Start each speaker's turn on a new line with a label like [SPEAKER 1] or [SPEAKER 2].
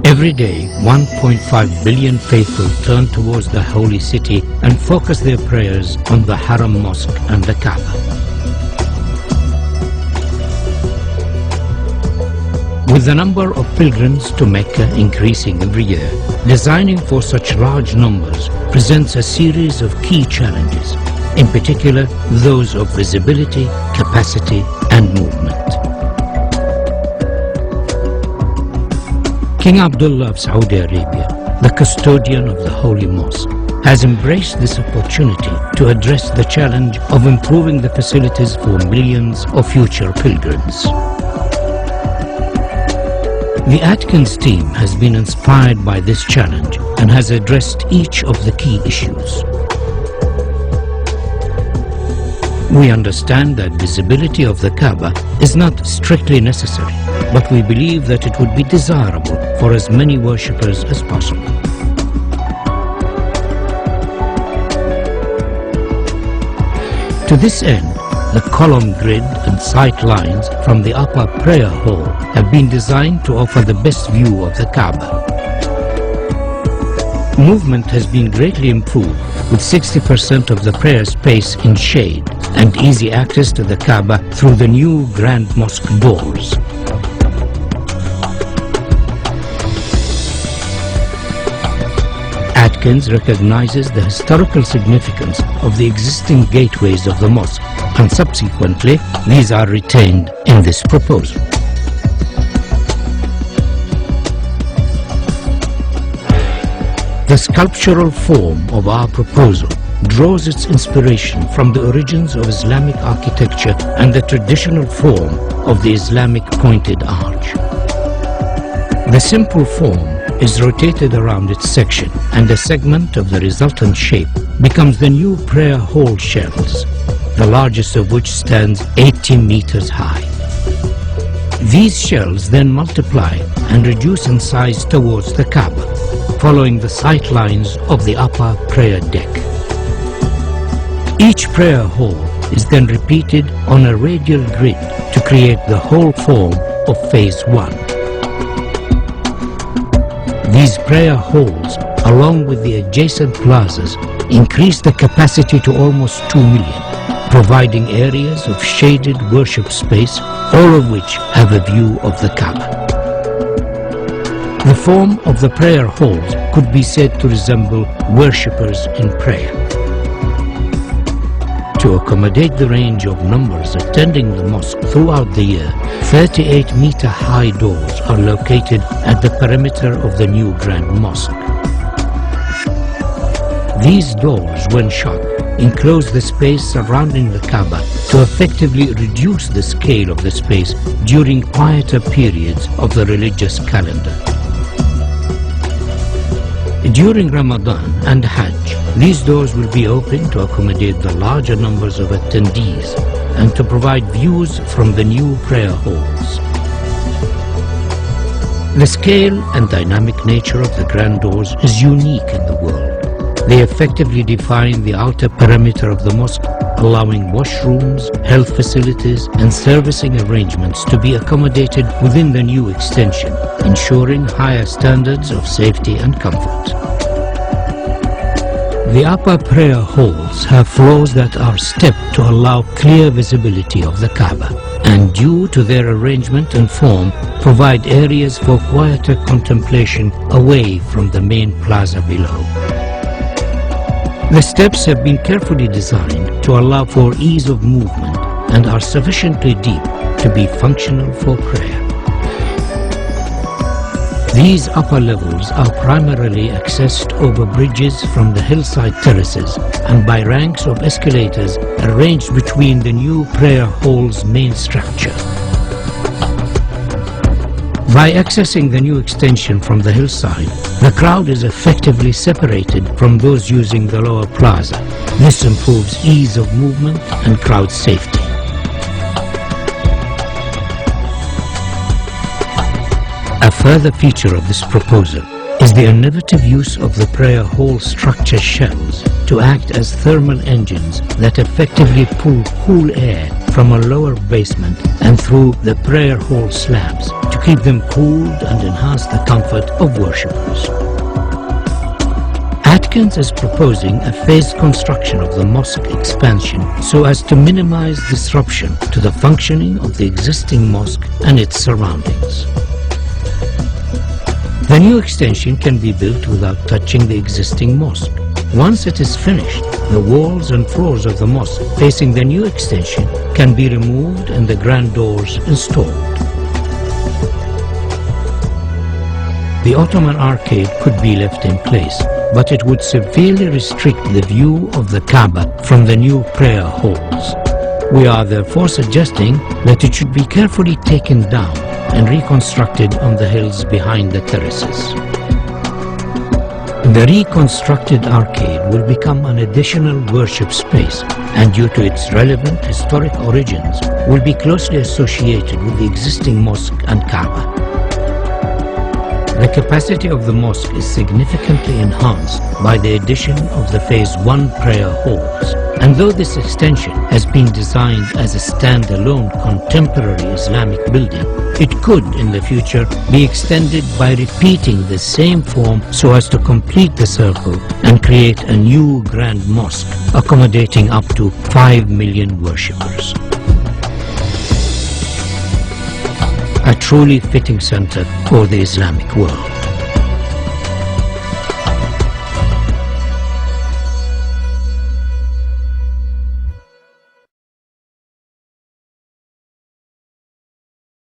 [SPEAKER 1] Every day, 1.5 billion faithful turn towards the holy city and focus their prayers on the Haram Mosque and the Kaaba. With the number of pilgrims to Mecca increasing every year, designing for such large numbers presents a series of key challenges, in particular those of visibility, capacity and movement. King Abdullah of Saudi Arabia, the custodian of the Holy Mosque, has embraced this opportunity to address the challenge of improving the facilities for millions of future pilgrims. The Atkins team has been inspired by this challenge and has addressed each of the key issues. We understand that visibility of the Kaaba is not strictly necessary, but we believe that it would be desirable for as many worshippers as possible. To this end, the column grid and sight lines from the upper prayer hall have been designed to offer the best view of the Kaaba. Movement has been greatly improved, with 60% of the prayer space in shade and easy access to the Kaaba through the new Grand Mosque doors. Atkins recognizes the historical significance of the existing gateways of the mosque, and subsequently these are retained in this proposal. The sculptural form of our proposal draws its inspiration from the origins of Islamic architecture and the traditional form of the Islamic pointed arch. The simple form is rotated around its section, and a segment of the resultant shape becomes the new prayer hall shells, the largest of which stands 80 meters high. These shells then multiply and reduce in size towards the Kaaba, following the sight lines of the upper prayer deck. Each prayer hall is then repeated on a radial grid to create the whole form of Phase 1. These prayer halls, along with the adjacent plazas, increase the capacity to almost 2 million, providing areas of shaded worship space, all of which have a view of the Kaaba. The form of the prayer halls could be said to resemble worshippers in prayer. To accommodate the range of numbers attending the mosque throughout the year, 38-meter-high doors are located at the perimeter of the new Grand Mosque. These doors, when shut, enclose the space surrounding the Kaaba to effectively reduce the scale of the space during quieter periods of the religious calendar. During Ramadan and Hajj, these doors will be open to accommodate the larger numbers of attendees and to provide views from the new prayer halls. The scale and dynamic nature of the grand doors is unique in the world. They effectively define the outer perimeter of the mosque, allowing washrooms, health facilities and servicing arrangements to be accommodated within the new extension, ensuring higher standards of safety and comfort. The upper prayer halls have floors that are stepped to allow clear visibility of the Kaaba, and due to their arrangement and form, provide areas for quieter contemplation away from the main plaza below. The steps have been carefully designed to allow for ease of movement and are sufficiently deep to be functional for prayer. These upper levels are primarily accessed over bridges from the hillside terraces and by ranks of escalators arranged between the new prayer hall's main structure. By accessing the new extension from the hillside, the crowd is effectively separated from those using the lower plaza. This improves ease of movement and crowd safety. A further feature of this proposal is the innovative use of the prayer hall structure shells to act as thermal engines that effectively pull cool air from a lower basement and through the prayer hall slabs to keep them cooled and enhance the comfort of worshippers. Atkins is proposing a phased construction of the mosque expansion so as to minimize disruption to the functioning of the existing mosque and its surroundings. The new extension can be built without touching the existing mosque. Once it is finished, the walls and floors of the mosque facing the new extension can be removed and the grand doors installed. The Ottoman arcade could be left in place, but it would severely restrict the view of the Kaaba from the new prayer halls. We are therefore suggesting that it should be carefully taken down and reconstructed on the hills behind the terraces. The reconstructed arcade will become an additional worship space and, due to its relevant historic origins, will be closely associated with the existing mosque and Kaaba. The capacity of the mosque is significantly enhanced by the addition of the Phase 1 prayer halls, and though this extension has been designed as a standalone contemporary Islamic building, it could in the future be extended by repeating the same form so as to complete the circle and create a new grand mosque accommodating up to 5 million worshippers. A truly fitting center for the Islamic world.